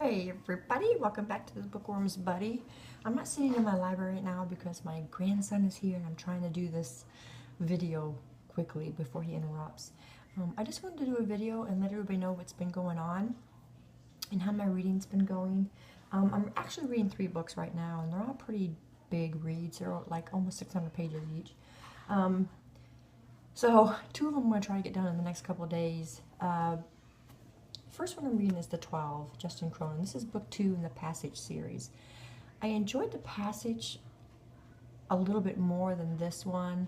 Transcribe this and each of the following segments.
Hey everybody, welcome back to the BookWorm's Buddy. I'm not sitting in my library right now because my grandson is here and I'm trying to do this video quickly before he interrupts. I just wanted to do a video and let everybody know what's been going on and how my reading's been going. I'm actually reading 3 books right now and they're all pretty big reads. They're like almost 600 pages each. So 2 of them I'm going to try to get done in the next couple of days. First one I'm reading is The 12, Justin Cronin. This is book 2 in the Passage series. I enjoyed The Passage a little bit more than this one.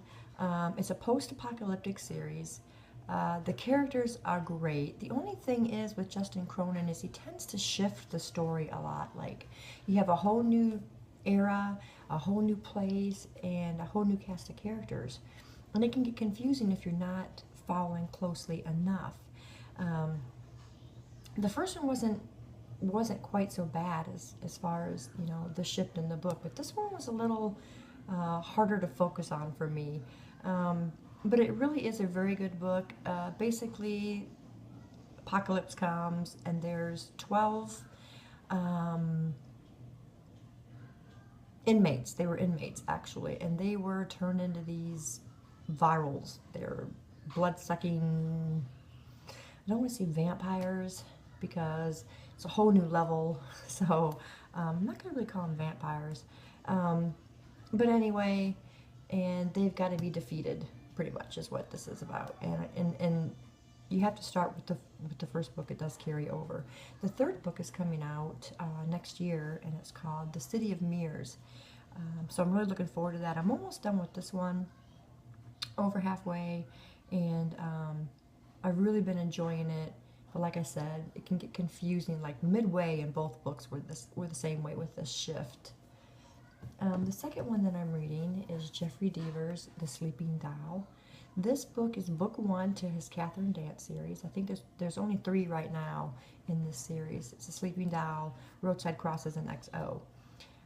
It's a post-apocalyptic series. The characters are great. The only thing is with Justin Cronin is he tends to shift the story a lot. Like, you have a whole new era, a whole new place, and a whole new cast of characters. And it can get confusing if you're not following closely enough. The first one wasn't quite so bad as far as, you know, the shift in the book, but this one was a little harder to focus on for me. But it really is a very good book. Basically, apocalypse comes and there's 12 inmates. They were inmates actually, and they were turned into these virals. They're blood-sucking, I don't want to say vampires, because it's a whole new level, so I'm not going to really call them vampires. But anyway, and they've got to be defeated, pretty much, is what this is about. And you have to start with the first book. It does carry over. The third book is coming out next year, and it's called The City of Mirrors. So I'm really looking forward to that. I'm almost done with this one, over halfway, and I've really been enjoying it. But like I said, it can get confusing. Like midway in both books were the same way with this shift. The second one that I'm reading is Jeffrey Deaver's The Sleeping Doll. This book is book 1 to his Catherine Dance series. I think there's only 3 right now in this series. It's The Sleeping Doll, Roadside Crosses, and XO.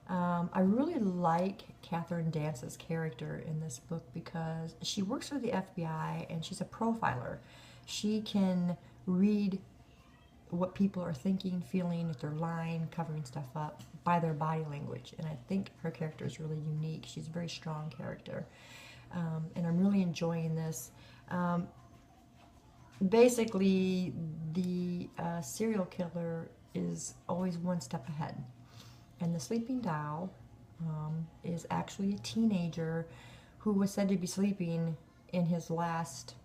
I really like Catherine Dance's character in this book because she works for the FBI and she's a profiler. She can read what people are thinking, feeling, if they're lying, covering stuff up by their body language. And I think her character is really unique. She's a very strong character. And I'm really enjoying this. Basically, the serial killer is always one step ahead. And the sleeping doll is actually a teenager who was said to be sleeping in his last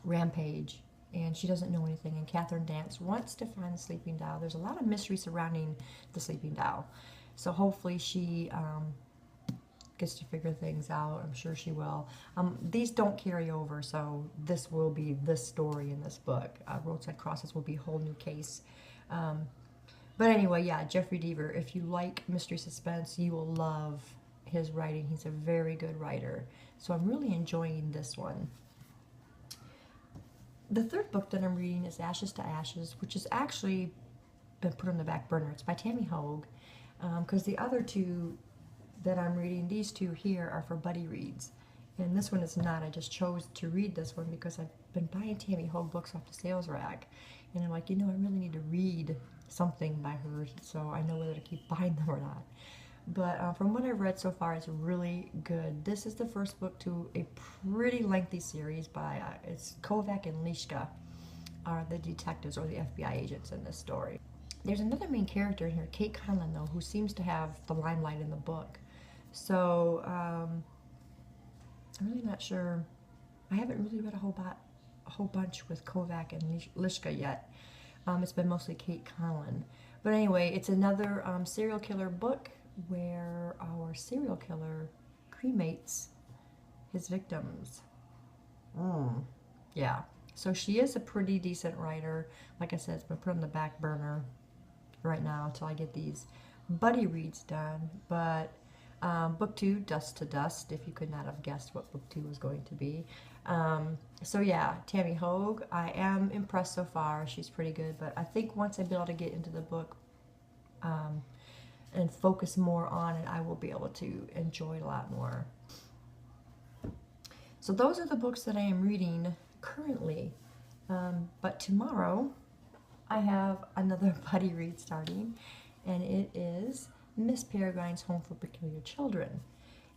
rampage, and she doesn't know anything, and Catherine Dance wants to find the sleeping doll. There's a lot of mystery surrounding the sleeping doll, so hopefully she gets to figure things out. I'm sure she will. These don't carry over, so this will be this story in this book. Roadside Crosses will be a whole new case. But anyway, yeah, Jeffrey Deaver, if you like mystery suspense, you will love his writing. He's a very good writer. So I'm really enjoying this one. The third book that I'm reading is Ashes to Ashes, which has actually been put on the back burner. It's by Tammy Hogue, because the other 2 that I'm reading, these 2 here, are for buddy reads. And this one is not. I just chose to read this one because I've been buying Tammy Hogue books off the sales rack. And I'm like, you know, I really need to read something by her, so I know whether to keep buying them or not. But from what I've read so far, it's really good. This is the first book to a pretty lengthy series by, it's Kovac and Lishka are the detectives or the FBI agents in this story. There's another main character in here, Kate Conlon, though, who seems to have the limelight in the book. So I'm really not sure. I haven't really read a whole bunch with Kovac and Lishka yet. It's been mostly Kate Conlon. But anyway, it's another serial killer book where our serial killer cremates his victims. Yeah. So she is a pretty decent writer. Like I said, it's been put on the back burner right now until I get these buddy reads done. But book 2, Dust to Dust, if you could not have guessed what book 2 was going to be. So yeah, Tammy Hogue, I am impressed so far. She's pretty good, but I think once I be able to get into the book and focus more on it, I will be able to enjoy it a lot more. So those are the books that I am reading currently. But tomorrow I have another buddy read starting, and it is Miss Peregrine's Home for Peculiar Children.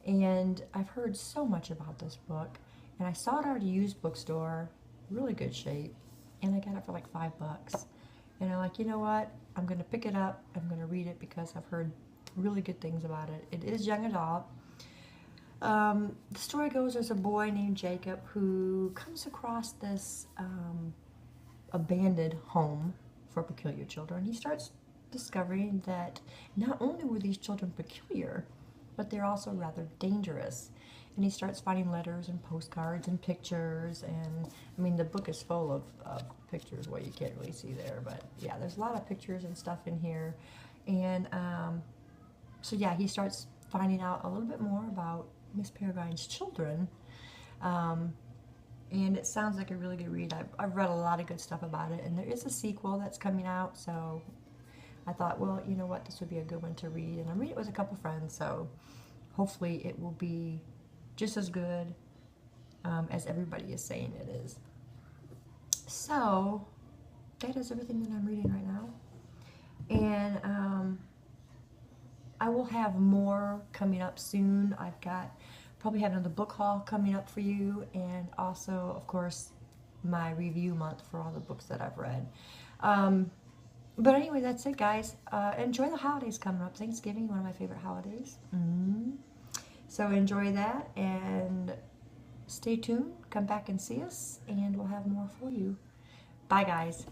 And I've heard so much about this book, and I saw it at a used bookstore, really good shape, and I got it for like $5. And I'm like, you know what? I'm going to pick it up. I'm going to read it because I've heard really good things about it. It is young adult. The story goes, there's a boy named Jacob who comes across this abandoned home for peculiar children. He starts discovering that not only were these children peculiar, but they're also rather dangerous. And he starts finding letters and postcards and pictures, and I mean the book is full of pictures. Well, you can't really see there, but yeah, there's a lot of pictures and stuff in here. And so yeah, he starts finding out a little bit more about Miss Peregrine's children. And it sounds like a really good read. I've read a lot of good stuff about it, and there is a sequel that's coming out, so I thought, well, you know what, this would be a good one to read. And I'm reading it with a couple friends, so hopefully it will be just as good as everybody is saying it is. So that is everything that I'm reading right now. And I will have more coming up soon. I've got probably have another book haul coming up for you, and also, of course, my review month for all the books that I've read. But anyway, that's it, guys. Enjoy the holidays coming up. Thanksgiving, one of my favorite holidays. So enjoy that, and stay tuned. Come back and see us, and we'll have more for you. Bye, guys.